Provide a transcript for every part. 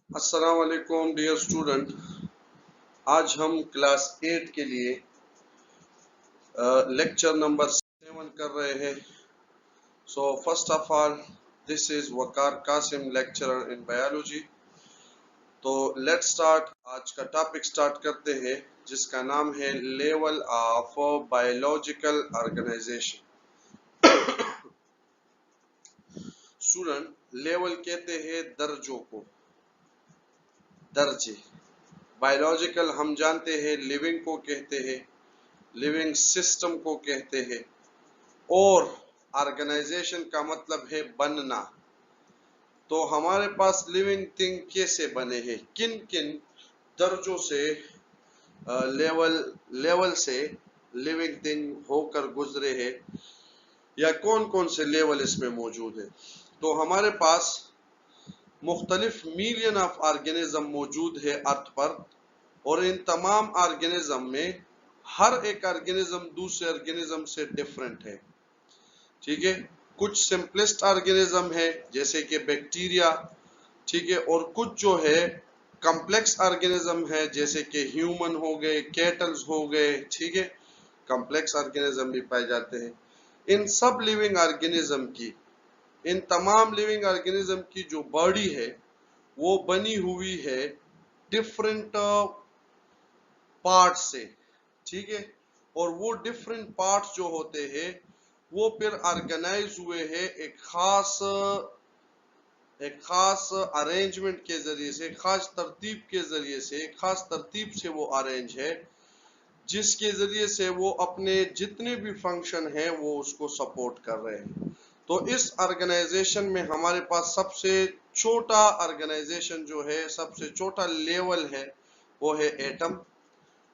अस्सलाम वालेकुम dear student. आज हम क्लास 8 के लिए लेक्चर नंबर 7 कर रहे हैं। So first of all this is Waqar Qasim, lecturer in biology. तो लेट्स स्टार्ट। आज का टॉपिक स्टार्ट करते हैं जिसका नाम है level of biological organization. Student, level कहते हैं दर्जों को, दर्जे। बायोलॉजिकल हम जानते हैं लिविंग को कहते हैं, लिविंग सिस्टम को कहते हैं, और ऑर्गेनाइजेशन का मतलब है बनना। तो हमारे पास लिविंग थिंग कैसे बने हैं, किन किन दर्जों से लेवल से लिविंग थिंग होकर गुजरे हैं, या कौन कौन से लेवल इसमें मौजूद है। तो हमारे पास मुख्तलिफ मिलियन ऑफ ऑर्गेनिज्म मौजूद है अर्थ पर, और इन तमाम ऑर्गेनिज्म में हर एक ऑर्गेनिज्म दूसरे ऑर्गेनिज्म से डिफरेंट है। ठीक है, कुछ सिंपलेस्ट ऑर्गेनिज्म है जैसे कि बैक्टीरिया, ठीक है, और कुछ जो है कॉम्प्लेक्स ऑर्गेनिज्म है जैसे कि ह्यूमन हो गए, कैटल्स हो गए, ठीक है, कॉम्प्लेक्स ऑर्गेनिज्म भी पाए जाते हैं। इन सब लिविंग ऑर्गेनिज्म की, इन तमाम लिविंग ऑर्गेनिज्म की जो बॉडी है वो बनी हुई है डिफरेंट पार्ट से, ठीक है, और वो डिफरेंट पार्ट्स जो होते हैं वो फिर ऑर्गेनाइज हुए हैं एक खास अरेंजमेंट के जरिए से, खास तरतीब के जरिए से, खास तरतीब से वो अरेंज है जिसके जरिए से वो अपने जितने भी फंक्शन हैं वो उसको सपोर्ट कर रहे हैं। तो इस ऑर्गेनाइजेशन में हमारे पास सबसे छोटा ऑर्गेनाइजेशन जो है, सबसे छोटा लेवल है वो है एटम,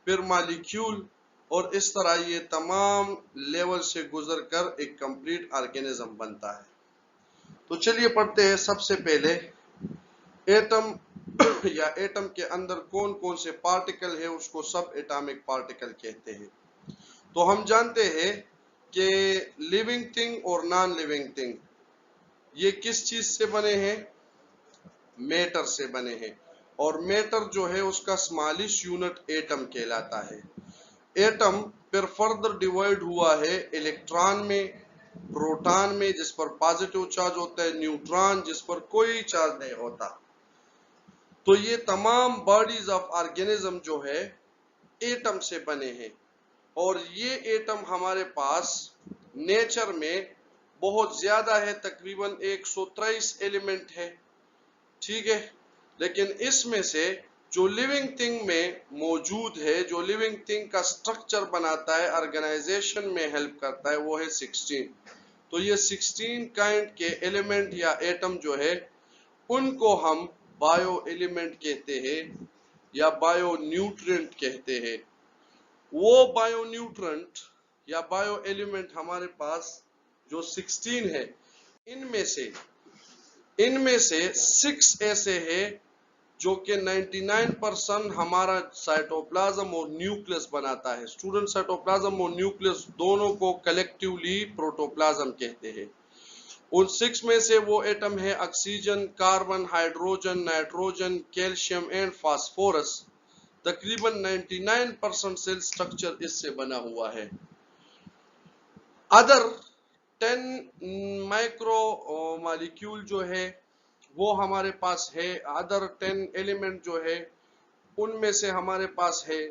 फिर मॉलिक्यूल, और इस तरह ये तमाम लेवल से गुजरकर एक कंप्लीट ऑर्गेनिज्म बनता है। तो चलिए पढ़ते हैं। सबसे पहले एटम या एटम के अंदर कौन कौन से पार्टिकल है उसको सब एटॉमिक पार्टिकल कहते हैं। तो हम जानते हैं कि लिविंग थिंग और नॉन लिविंग थिंग ये किस चीज से बने हैं, मैटर से बने हैं, और मैटर जो है उसका स्मॉलेस्ट यूनिट एटम कहलाता है। एटम फिर फर्दर डिवाइड हुआ है इलेक्ट्रॉन में, प्रोटॉन में जिस पर पॉजिटिव चार्ज होता है, न्यूट्रॉन जिस पर कोई चार्ज नहीं होता। तो ये तमाम बॉडीज ऑफ ऑर्गेनिज्म जो है एटम से बने हैं, और ये एटम हमारे पास नेचर में बहुत ज्यादा है, तकरीबन 123 एलिमेंट है, ठीक है। लेकिन इसमें से जो लिविंग थिंग में मौजूद है, जो लिविंग थिंग का स्ट्रक्चर बनाता है, ऑर्गेनाइजेशन में हेल्प करता है, वो है 16। तो ये 16 काइंड के एलिमेंट या एटम जो है उनको हम बायो एलिमेंट कहते हैं या बायो न्यूट्रिएंट कहते हैं। वो बायो न्यूट्रिएंट या बायो एलिमेंट हमारे पास जो 16 है, इनमें से 6 ऐसे हैं जो कि 99% हमारा साइटोप्लाज्म और न्यूक्लियस बनाता है। स्टूडेंट, साइटोप्लाज्म और न्यूक्लियस दोनों को कलेक्टिवली प्रोटोप्लाज्म कहते हैं। उन 6 में से वो एटम है oxygen, carbon, hydrogen, nitrogen, calcium and phosphorus. तकरीबन 99% सेल स्ट्रक्चर इससे बना हुआ है। अदर 10 माइक्रो मॉलिक्यूल जो है वो हमारे पास है। अदर 10 एलिमेंट जो है उनमें से हमारे पास है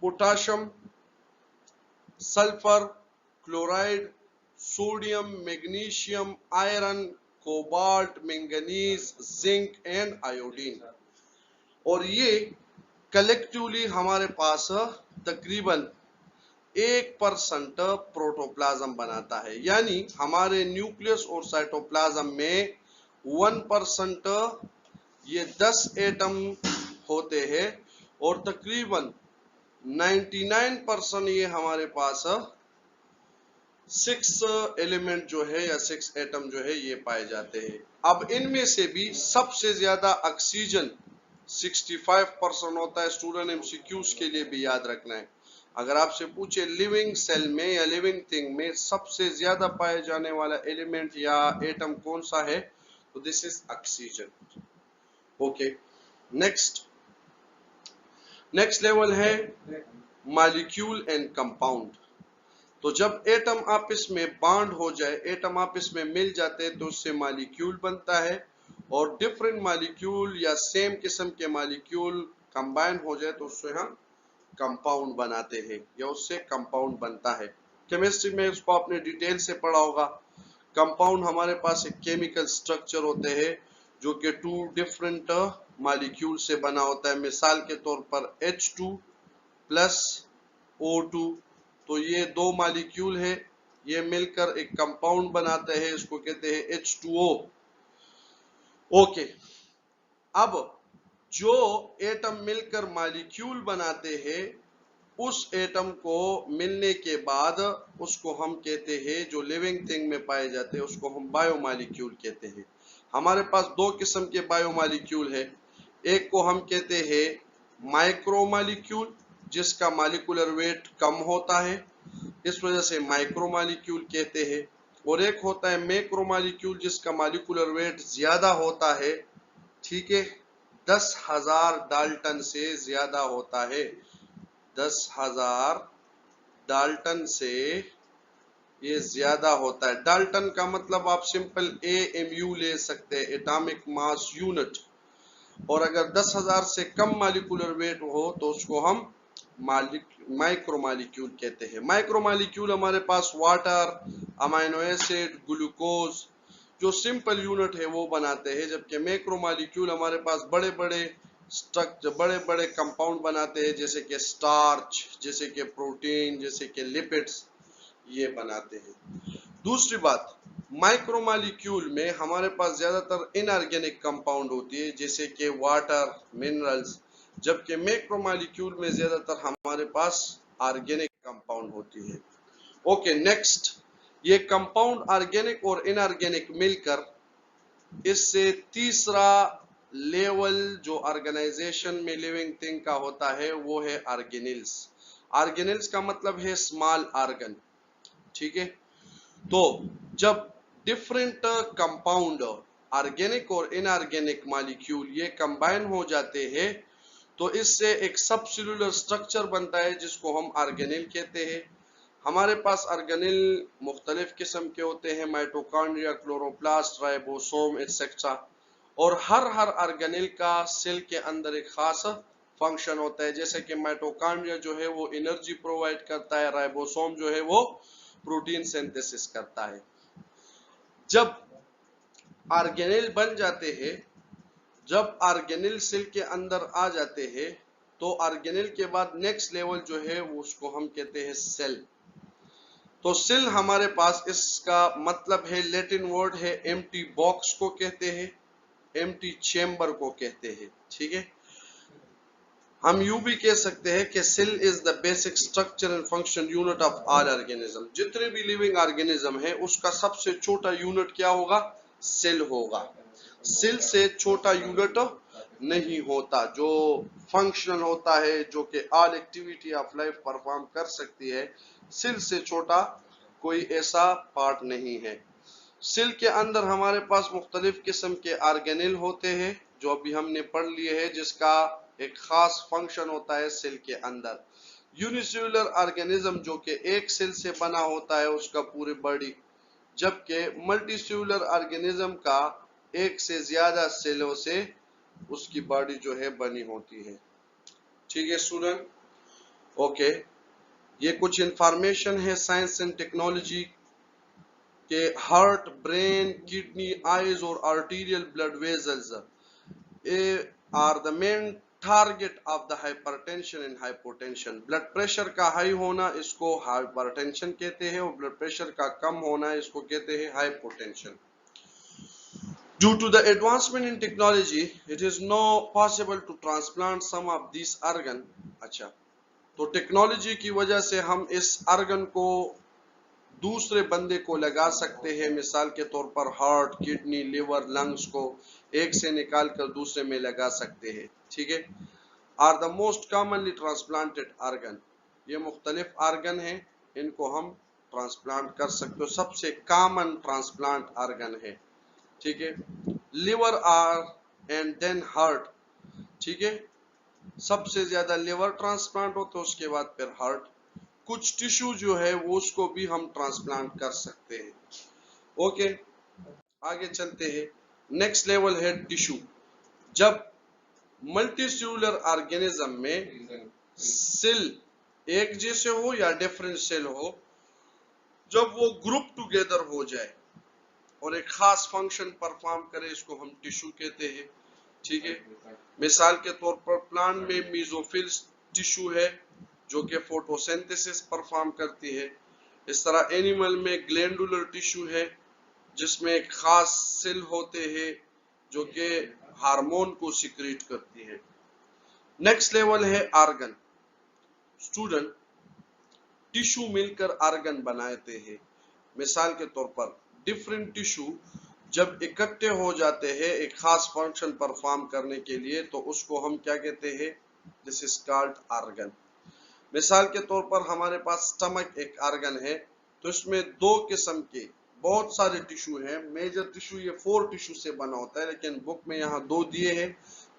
potassium, sulphur, chloride, sodium, magnesium, iron, cobalt, manganese, zinc and iodine. और ये कलेक्टिवली हमारे पास तकरीबन 1% प्रोटोप्लाज्म बनाता है। यानी हमारे न्यूक्लियस और साइटोप्लाज्म में 1% ये 10 एटम होते हैं, और तकरीबन 99% ये हमारे पास 6 एलिमेंट जो है या 6 एटम जो है ये पाए जाते हैं। अब इनमें से भी सबसे ज्यादा ऑक्सीजन 65% होता है। स्टूडेंट, एमसीक्यूज के लिए भी याद रखना है। अगर आपसे पूछे लिविंग सेल में या लिविंग थिंग में सबसे ज्यादा पाए जाने वाला एलिमेंट या एटम कौन सा है, तो this is oxygen. Okay, next level है मॉलिक्यूल एंड कंपाउंड। तो जब एटम आपस में बॉन्ड हो जाए, एटम आपस में मिल जाते हैं, तो उससे मॉलिक्यूल बनता है, और डिफरेंट मॉलिक्यूल या सेम किस्म के मॉलिक्यूल कंबाइन हो जाए तो उससे हम कंपाउंड बनाते हैं, या उससे कंपाउंड बनता है। केमिस्ट्री में इसको आपने डिटेल से पढ़ा होगा। कंपाउंड हमारे पास एक केमिकल स्ट्रक्चर होते हैं जो कि टू डिफरेंट मॉलिक्यूल से बना होता है। मिसाल के तौर पर H2 प्लस O2, तो ये दो मॉलिक्यूल है, ये मिलकर एक कंपाउंड बनाते हैं, इसको कहते हैं H2O। ओके, अब जो एटम मिलकर मॉलिक्यूल बनाते हैं, उस एटम को मिलने के बाद उसको हम कहते हैं, जो लिविंग थिंग में पाए जाते हैं उसको हम बायोमॉलिक्यूल कहते हैं। हमारे पास दो किस्म के बायोमॉलिक्यूल है। एक को हम कहते हैं माइक्रोमॉलिक्यूल, जिसका मॉलिक्यूलर वेट कम होता है, इस वजह से माइक्रोमॉलिक्यूल कहते हैं। और एक होता है मैक्रोमॉलिक्यूल, जिसका मॉलिक्यूलर वेट ज्यादा होता है, ठीक है, 10,000 डाल्टन से ज्यादा होता है। 10,000 डाल्टन से ये ज्यादा होता है। डाल्टन का मतलब आप सिंपल AMU ले सकते हैं, एटॉमिक मास यूनिट। और अगर 10,000 से कम मॉलिक्यूलर वेट हो तो उसको हम माइक्रोमॉलिक्यूल कहते हैं। माइक्रोमॉलिक्यूल हमारे पास वाटर, अमाइनो एसिड, ग्लूकोज, जो सिंपल यूनिट है वो बनाते हैं, जबकि मैक्रोमॉलिक्यूल हमारे पास बड़े बड़े स्ट्रक्चर, बड़े बड़े कंपाउंड बनाते हैं, जैसे कि स्टार्च, जैसे कि प्रोटीन, जैसे कि लिपिड्स, ये बनाते हैं। दूसरी बात, माइक्रोमॉलिक्यूल में हमारे पास ज्यादातर इनऑर्गेनिक कंपाउंड होती है, जैसे कि वाटर, मिनरल्स, जबकि मैक्रोमॉलिक्यूल में ज्यादातर हमारे पास ऑर्गेनिक कंपाउंड होती है। ओके, नेक्स्ट, ये कंपाउंड ऑर्गेनिक और इनऑर्गेनिक मिलकर इससे तीसरा लेवल जो ऑर्गेनाइजेशन में लिविंग थिंग का होता है वो है ऑर्गेनेल्स। ऑर्गेनेल्स का मतलब है स्मॉल ऑर्गन, ठीक है। तो जब डिफरेंट कंपाउंड ऑर्गेनिक और इनऑर्गेनिक मॉलिक्यूल ये कंबाइन हो जाते हैं, तो इससे एक सब सेलुलर स्ट्रक्चर बनता है जिसको हम ऑर्गेनेल कहते हैं। हमारे पास ऑर्गेनेल मुख्तलिफ किस्म के होते हैं, माइटोकॉन्ड्रिया, क्लोरोप्लास्ट, राइबोसोम एटसेट्रा। और हर ऑर्गेनेल का सेल के अंदर एक खास फंक्शन होता है, जैसे कि माइटोकॉन्ड्रिया जो है वो एनर्जी प्रोवाइड करता है, राइबोसोम जो है वो प्रोटीन सिंथेसिस करता है। जब ऑर्गेनेल बन जाते हैं, जब ऑर्गेनेल सेल के अंदर आ जाते हैं, तो ऑर्गेनेल के बाद नेक्स्ट लेवल जो है वो उसको हम कहते हैं सेल। तो सेल हमारे पास, इसका मतलब है, लैटिन वर्ड है एम्प्टी बॉक्स को कहते हैं, एम्प्टी चेम्बर को कहते हैं, ठीक है। हम यूं भी कह सकते हैं कि cell is the basic structure and function unit of all organism. जितने भी लिविंग ऑर्गेनिज्म है उसका सबसे छोटा यूनिट क्या होगा? सेल होगा। सेल से छोटा यूनिट नहीं होता। जो फंक्शनल होता है, जो कि all activity of life perform कर सकती है, सेल से छोटा कोई ऐसा पार्ट नहीं है। सेल के अंदर हमारे पास मुख्तलिफ किस्म के ऑर्गेनेल होते हैं, जो अभी हमने पढ़ लिए हैं, जिसका एक खास फंक्शन होता है सेल के अंदर। यूनिसेलुलर ऑर्गेनिज्म जो कि एक सेल से बना होता है उसका पूरी बॉडी, जबकि मल्टीसेलुलर ऑर्गेनिज्म का एक से ज्यादा सेलों से उसकी बॉडी जो है बनी होती है। ठीक है स्टूडेंट, ओके। ये कुछ इंफॉर्मेशन है साइंस एंड टेक्नोलॉजी के। हार्ट, ब्रेन, किडनी, आईज और arterial blood vessels are the main target of the hypertension and hypotension. Blood pressure का हाई होना इसको हाइपरटेंशन कहते हैं, और ब्लड प्रेशर का कम होना इसको कहते हैं hypotension. Due to the advancement in technology, it is now possible to transplant some of these organ। अच्छा, तो टेक्नोलॉजी की वजह से हम इस ऑर्गन को दूसरे बंदे को लगा सकते हैं। मिसाल के तौर पर हार्ट, किडनी, लिवर, लंग्स को एक से निकाल कर दूसरे में लगा सकते हैं, ठीक है। Are the most commonly transplanted organ, ये मुख्तलिफ ऑर्गन हैं, इनको हम ट्रांसप्लांट कर सकते हो। सबसे कॉमन ट्रांसप्लांट ऑर्गन है, ठीक है। Liver are and then heart, ठीक है। सबसे ज्यादा लिवर ट्रांसप्लांट होता है, उसके बाद फिर हार्ट। कुछ टिश्यू जो है वो उसको भी हम ट्रांसप्लांट कर सकते हैं। ओके, आगे चलते हैं। नेक्स्ट लेवल है टिश्यू। जब मल्टीसेलुलर ऑर्गेनिज्म में सेल एक जैसे हो या डिफरेंट सेल हो, जब वो ग्रुप टुगेदर हो जाए और एक खास फंक्शन परफॉर्म करे, इसको हम टिश्यू कहते हैं, ठीक है। मिसाल के तौर पर प्लांट में मेसोफिल टिश्यू है जो कि फोटोसिंथेसिस परफॉर्म करती है। इस तरह एनिमल में ग्लैंडुलर टिश्यू है जिसमें एक खास सेल होते हैं जो कि हार्मोन को सिक्रीट करती है। नेक्स्ट लेवल है ऑर्गन। स्टूडेंट, टिश्यू मिलकर ऑर्गन बनाते हैं। मिसाल के तौर पर डिफरेंट टिश्यू जब इकट्ठे हो जाते हैं एक खास फंक्शन परफॉर्म करने के लिए, तो उसको हम क्या कहते हैं? This is called organ. मिसाल के तौर पर हमारे पास स्टमक एक ऑर्गन है, तो इसमें दो किस्म के बहुत सारे टिश्यू हैं। मेजर टिश्यू ये 4 टिश्यू से बना होता है, लेकिन बुक में यहाँ 2 दिए हैं।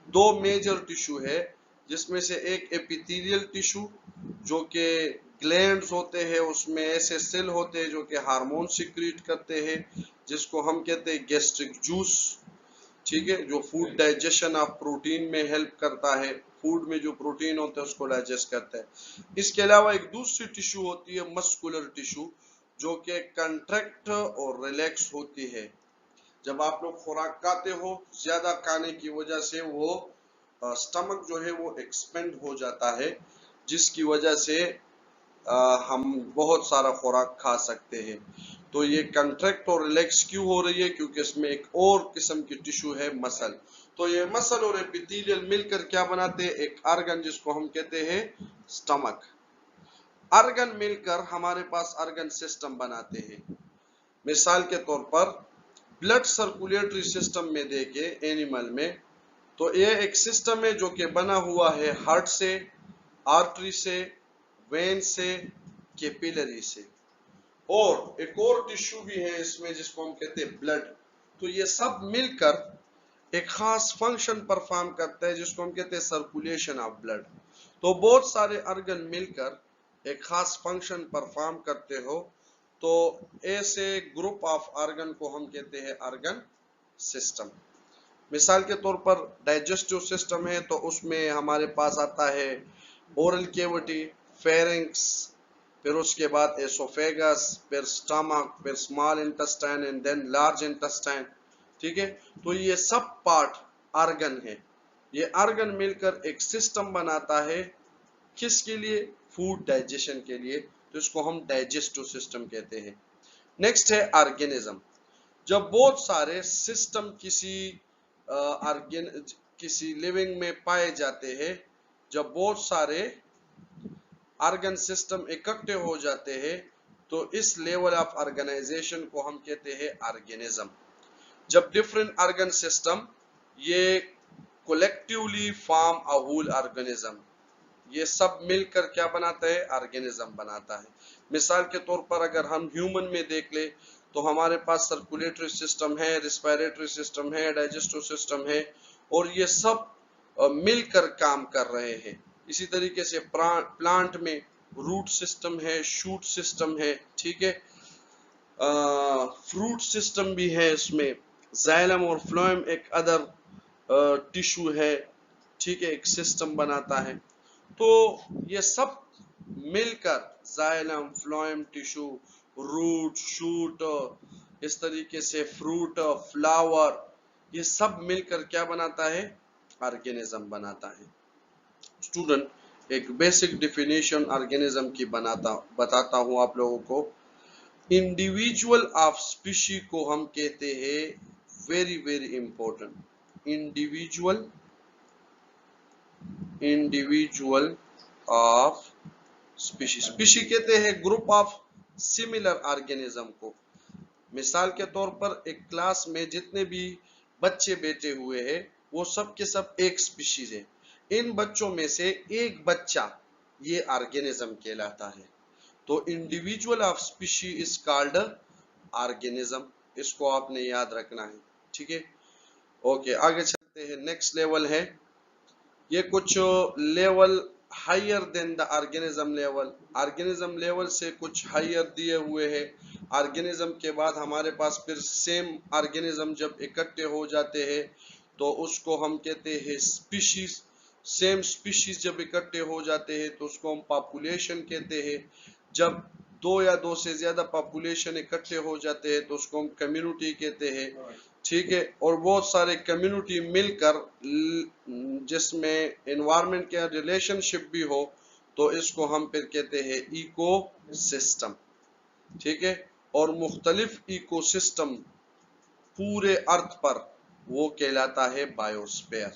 2 मेजर टिश्यू है, जिसमें से एक एपिथेलियल टिश्यू जो कि ग्लैंड्स होते हैं, उसमें ऐसे सेल होते हैं जो कि हार्मोन सिक्रीट करते हैं, जिसको हम कहते हैं गैस्ट्रिक जूस, ठीक है, जो फूड डाइजेशन ऑफ प्रोटीन में हेल्प करता है। फूड में जो प्रोटीन होता है उसको डाइजेस्ट करता है। इसके अलावा एक दूसरी टिश्यू होती है मस्कुलर टिश्यू, जो कि कंट्रैक्ट और रिलैक्स होती है। जब आप लोग खुराक खाते हो, ज्यादा खाने की वजह से वो स्टमक जो है वो एक्सपेंड हो जाता है, जिसकी वजह से हम बहुत सारा खुराक खा सकते हैं। तो ये कंट्रैक्ट और रिलैक्स क्यों हो रही है? क्योंकि इसमें एक और किस्म की टिश्यू है मसल। तो ये मसल और एपिथेलियल मिलकर क्या बनाते हैं? एक ऑर्गन, जिसको हम कहते हैं स्टमक। ऑर्गन मिलकर हमारे पास ऑर्गन सिस्टम बनाते हैं। मिसाल के तौर पर ब्लड सर्कुलेटरी सिस्टम में देखे एनिमल में, तो ये एक सिस्टम है जो कि बना हुआ है हार्ट से, आर्टरी से, वेन से, कैपिलरी से, और एक और टिश्यू भी है इसमें जिसको हम कहते हैं ब्लड। तो ये सब मिलकर एक खास फंक्शन परफॉर्म करता है जिसको हम कहते हैं सर्कुलेशन ऑफ ब्लड। तो बहुत सारे ऑर्गन मिलकर एक खास फंक्शन परफॉर्म करते हो, तो ऐसे ग्रुप ऑफ ऑर्गन को हम कहते हैं ऑर्गन सिस्टम। मिसाल के तौर पर डाइजेस्टिव सिस्टम है, तो उसमें हमारे पास आता है ओरल कैविटी, फेरिंक्स, फिर उसके बाद एसोफेगस, फिर स्टमक, फिर small intestine and then large intestine, ठीक है। तो ये सब पार्ट ऑर्गन है। ये ऑर्गन मिलकर एक सिस्टम बनाता है, किसके लिए? फूड डाइजेशन के लिए। तो इसको हम डाइजेस्टिव सिस्टम कहते हैं। नेक्स्ट है ऑर्गेनिज्म। जब बहुत सारे सिस्टम किसी लिविंग में पाए जाते हैं, जब बहुत सारे ऑर्गन सिस्टम इकट्ठे हो जाते हैं, तो इस लेवल ऑफ ऑर्गेनाइजेशन को हम कहते हैं ऑर्गेनिज्म। जब डिफरेंट ऑर्गन सिस्टम ये collectively form a whole organism, ये सब मिलकर क्या बनाता है? ऑर्गेनिज्म बनाता है। मिसाल के तौर पर अगर हम ह्यूमन में देख ले, तो हमारे पास सर्कुलेटरी सिस्टम है, रिस्पिरेटरी सिस्टम है, डाइजेस्टिव सिस्टम है, और ये सब मिलकर काम कर रहे हैं। इसी तरीके से प्लांट में रूट सिस्टम है, शूट सिस्टम है, ठीक है, फ्रूट सिस्टम भी है, इसमें जाइलम और फ्लोएम एक अदर टिश्यू है, ठीक है, एक सिस्टम बनाता है। तो ये सब मिलकर xylem, phloem tissue, root, shoot, इस तरीके से फ्रूट, फ्लावर, ये सब मिलकर क्या बनाता है? ऑर्गेनिज्म बनाता है। स्टूडेंट, एक बेसिक डिफिनेशन ऑर्गेनिज्म की बताता हूं आप लोगों को। इंडिविजुअल ऑफ स्पीशी को हम कहते हैं very very important. Individual of species. Species कहते हैं ग्रुप ऑफ सिमिलर ऑर्गेनिज्म को। मिसाल के तौर पर एक क्लास में जितने भी बच्चे बैठे हुए हैं, वो सब के सब एक स्पीशीज है। इन बच्चों में से एक बच्चा ये ऑर्गेनिज्म कहलाता है। तो individual of species is called organism. इसको आपने याद रखना है, ठीक है। ओके, आगे सकते हैं नेक्स्ट लेवल है। ये कुछ level higher than the organism level, organism level से कुछ हायर दिए हुए हैं। ऑर्गेनिज्म के बाद हमारे पास फिर सेम ऑर्गेनिज्म जब इकट्ठे हो जाते हैं तो उसको हम कहते हैं स्पीशीज। सेम स्पीशीज जब इकट्ठे हो जाते हैं तो उसको हम पॉपुलेशन कहते हैं। जब दो या दो से ज्यादा पॉपुलेशन इकट्ठे हो जाते हैं तो उसको हम कम्युनिटी कहते हैं, ठीक है। और बहुत सारे कम्युनिटी मिलकर जिसमें एनवायरनमेंट के रिलेशनशिप भी हो तो इसको हम फिर कहते हैं इकोसिस्टम, ठीक है। और मुख्तलिफ इकोसिस्टम पूरे अर्थ पर वो कहलाता है बायोस्फीयर।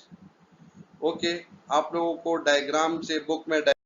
ओके, आप लोगों को डायग्राम से बुक में